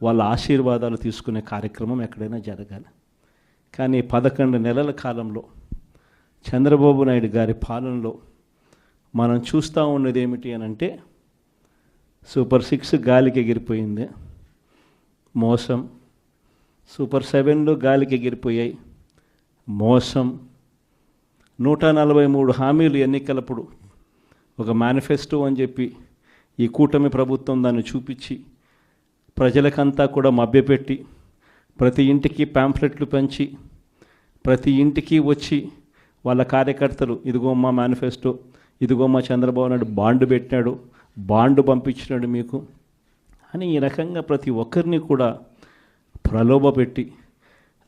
వాళ్ళ ఆశీర్వాదాలు తీసుకునే కార్యక్రమం ఎక్కడైనా జరగాలి. కానీ 11 నెలల కాలంలో చంద్రబాబు నాయుడు గారి పాలనలో మనం చూస్తూ ఉన్నది ఏమిటి అని అంటే, సూపర్ 6 గాలికి ఎగిరిపోయింది, మోసం. సూపర్ 7లు గాలికి ఎగిరిపోయాయి, మోసం. 143 హామీలు ఎన్నికలప్పుడు ఒక మేనిఫెస్టో అని చెప్పి ఈ కూటమి ప్రభుత్వం దాన్ని చూపించి ప్రజలకంతా కూడా మభ్యపెట్టి ప్రతి ఇంటికి ప్యాంఫ్లెట్లు పంచి ప్రతి ఇంటికి వచ్చి వాళ్ళ కార్యకర్తలు ఇదిగో మా మేనిఫెస్టో, ఇదిగో మా చంద్రబాబు నాయుడు బాండ్ పెట్టినాడు, బాండ్ పంపించినాడు మీకు అని ఈ రకంగా ప్రతి ఒక్కరిని కూడా ప్రలోభపెట్టి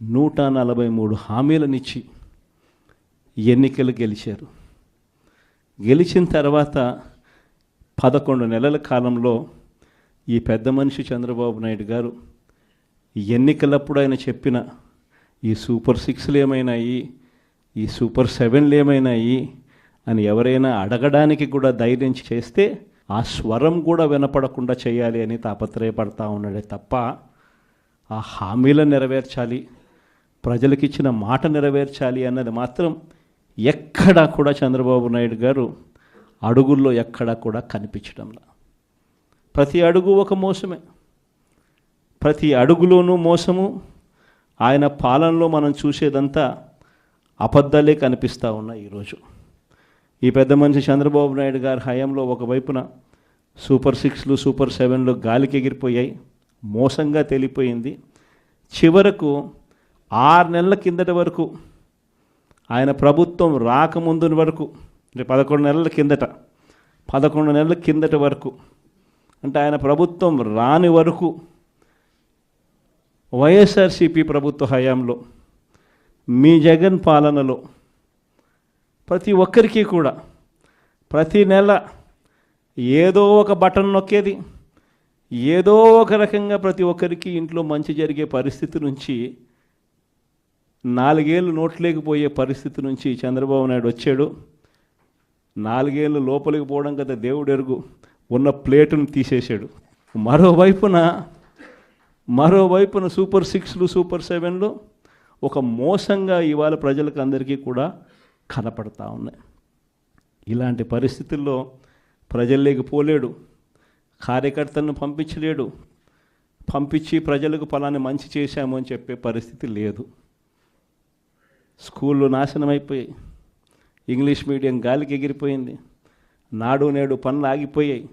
143 హామీలనిచ్చి ఎన్నికలు గెలిచారు. గెలిచిన తర్వాత 11 నెలల కాలంలో ఈ పెద్ద మనిషి చంద్రబాబు నాయుడు గారు ఎన్నికలప్పుడు ఆయన చెప్పిన ఈ సూపర్ 6లు ఏమైనాయి, ఈ సూపర్ 7లు ఏమైనాయి అని ఎవరైనా అడగడానికి కూడా ధైర్యం చేస్తే ఆ స్వరం కూడా వినపడకుండా చేయాలి అని తాపత్రయపడతా ఉన్నాడే తప్ప ఆ హామీలను నెరవేర్చాలి, ప్రజలకిచ్చిన మాట నెరవేర్చాలి అన్నది మాత్రం ఎక్కడా కూడా చంద్రబాబు నాయుడు గారు అడుగుల్లో ఎక్కడా కూడా కనిపించడంలా. ప్రతి అడుగు ఒక మోసమే, ప్రతి అడుగులోనూ మోసము. ఆయన పాలనలో మనం చూసేదంతా అబద్ధాలే కనిపిస్తూ ఉన్నాయి. ఈరోజు ఈ పెద్ద మనిషి చంద్రబాబు నాయుడు గారి హయాంలో ఒకవైపున సూపర్ 6లు సూపర్ 7లు గాలికి ఎగిరిపోయాయి, మోసంగా తెలిపోయింది. చివరకు 6 నెలల కిందటి వరకు ఆయన ప్రభుత్వం రాకముందు వరకు, అంటే 11 నెలల కిందట, 11 నెలల కిందటి వరకు, అంటే ఆయన ప్రభుత్వం రాని వరకు వైఎస్ఆర్సీపీ ప్రభుత్వ హయాంలో మీ జగన్ పాలనలో ప్రతి ఒక్కరికి కూడా ప్రతి నెల ఏదో ఒక బటన్ నొక్కేది, ఏదో ఒక రకంగా ప్రతి ఒక్కరికి ఇంట్లో మంచి జరిగే పరిస్థితి నుంచి 4 ఏళ్ళు నోట్లేకపోయే పరిస్థితి నుంచి చంద్రబాబు నాయుడు వచ్చాడు. 4 ఏళ్ళు లోపలికి పోవడం కదా దేవుడు ఎరుగు, ఉన్న ప్లేటును తీసేశాడు. మరోవైపున సూపర్ 6లు సూపర్ 7లు ఒక మోసంగా ఇవాళ ప్రజలకు అందరికీ కూడా కనపడతా ఉన్నాయి. ఇలాంటి పరిస్థితుల్లో ప్రజల్లోకి పోలేడు, కార్యకర్తలను పంపించలేడు, పంపించి ప్రజలకు ఫలాన్ని మంచి చేశాము అని చెప్పే పరిస్థితి లేదు. స్కూళ్ళు నాశనం అయిపోయాయి, ఇంగ్లీష్ మీడియం గాలికి ఎగిరిపోయింది, నాడు నేడు పనులు ఆగిపోయాయి.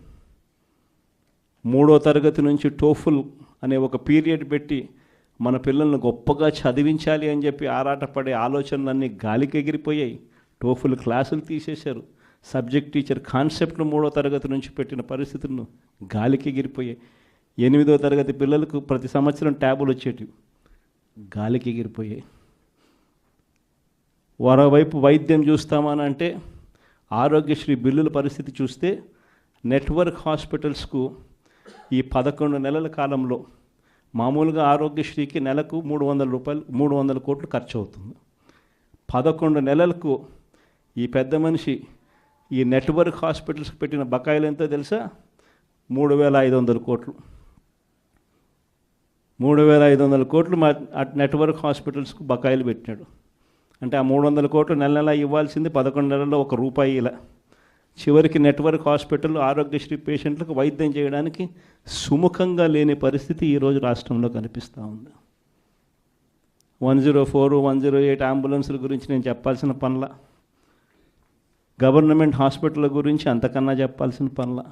3వ తరగతి నుంచి టోఫుల్ అనే ఒక పీరియడ్ పెట్టి మన పిల్లలను గొప్పగా చదివించాలి అని చెప్పి ఆరాటపడే ఆలోచనలన్నీ గాలికి ఎగిరిపోయాయి. టోఫుల్ క్లాసులు తీసేశారు, సబ్జెక్ట్ టీచర్ కాన్సెప్ట్ను 3వ తరగతి నుంచి పెట్టిన పరిస్థితులను గాలికి ఎగిరిపోయాయి. 8వ తరగతి పిల్లలకు ప్రతి సంవత్సరం ట్యాబులు వచ్చేటివి, గాలికి ఎగిరిపోయాయి. మరోవైపు వైద్యం చూస్తామని అంటే ఆరోగ్యశ్రీ బిల్లుల పరిస్థితి చూస్తే నెట్వర్క్ హాస్పిటల్స్కు ఈ 11 నెలల కాలంలో మామూలుగా ఆరోగ్యశ్రీకి నెలకు 300 కోట్లు ఖర్చు అవుతుంది. 11 నెలలకు ఈ పెద్ద మనిషి ఈ నెట్వర్క్ హాస్పిటల్స్కి పెట్టిన బకాయిలు ఎంతో తెలుసా? 3,500 కోట్లు. 3,500 కోట్లు నెట్వర్క్ హాస్పిటల్స్కు బకాయిలు పెట్టినాడు. అంటే ఆ 300 కోట్లు నెల నెల ఇవ్వాల్సింది 11 నెలల్లో ₹1 ఇలా. చివరికి నెట్వర్క్ హాస్పిటల్ ఆరోగ్యశ్రీ పేషెంట్లకు వైద్యం చేయడానికి సుముఖంగా లేని పరిస్థితి ఈరోజు రాష్ట్రంలో కనిపిస్తూ ఉంది. 104, 108 అంబులెన్సుల గురించి నేను చెప్పాల్సిన పనుల, గవర్నమెంట్ హాస్పిటల్ గురించి అంతకన్నా చెప్పాల్సిన పనుల.